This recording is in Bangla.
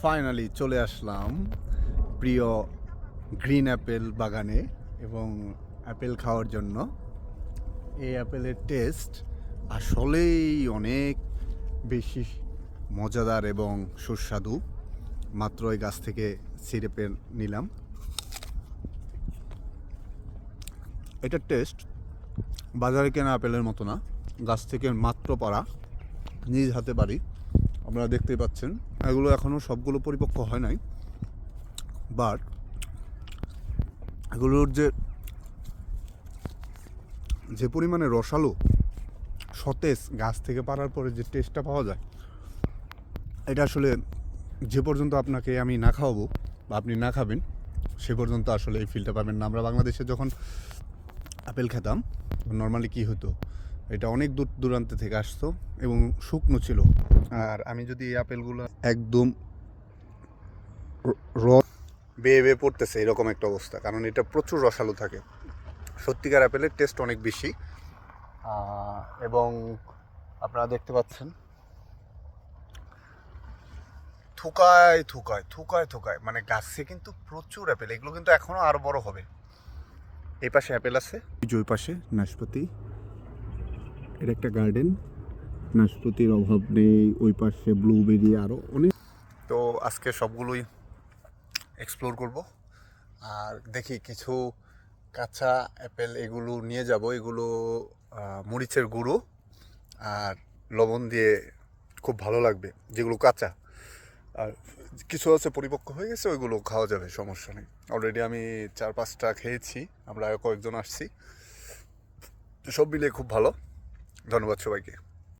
ফাইনালি চলে আসলাম প্রিয় গ্রিন অ্যাপেল বাগানে এবং অ্যাপেল খাওয়ার জন্য। এই অ্যাপেলের টেস্ট আসলেই অনেক বেশি মজাদার এবং সুস্বাদু। মাত্র এই গাছ থেকে ছিঁড়ে নিলাম। এটার টেস্ট বাজারে কেনা আপেলের মতো না, গাছ থেকে মাত্র পাড়া, নিজ হাতে পারি। আপনারা দেখতেই পাচ্ছেন এগুলো এখনও সবগুলো পরিপক্ক হয় নাই, বাট এগুলোর যে পরিমাণে রসালো সতেজ গাছ থেকে পাড়ার পরে যে টেস্টটা পাওয়া যায়, এটা আসলে যে পর্যন্ত আপনাকে আমি না খাওয়াবো বা আপনি না খাবেন সে পর্যন্ত আসলে এই ফিলটা পাবেন না। আমরা বাংলাদেশে যখন আপেল খেতাম নর্মালি কী হতো, এটা অনেক দূর দূরান্ত থেকে আসতো এবং শুকনো ছিল। আর আমি যদি এই আপেলগুলো একদম বেয়ে বেয়ে পড়তেছে এরকম একটা অবস্থা, কারণ এটা প্রচুর রসালো থাকে। সত্যিকার আপেলের টেস্ট অনেক বেশি এবং আপনারা দেখতে পাচ্ছেন থুকায় থুকায় থুকায় থুকায়, মানে গাছে কিন্তু প্রচুর আপেল। এগুলো কিন্তু এখনও আরও বড় হবে। এই পাশে আপেল আছে, ওই পাশে নাশপাতি। এটা একটা গার্ডেন, নাশপাতির অভাব নেই। ওই পাশে ব্লুবেরি, আরও অনেক। তো আজকে সবগুলোই এক্সপ্লোর করব আর দেখি কিছু কাঁচা অ্যাপেল এগুলো নিয়ে যাব। এগুলো মরিচের গুঁড়ো আর লবণ দিয়ে খুব ভালো লাগবে যেগুলো কাঁচা। আর কিছু আছে পরিপক্ক হয়ে গেছে, ওইগুলো খাওয়া যাবে, সমস্যা নেই। অলরেডি আমি 4-5টা খেয়েছি, আমরা কয়েকজন আসছি। সব মিলিয়ে খুব ভালো। ধন্যবাদ সবাইকে।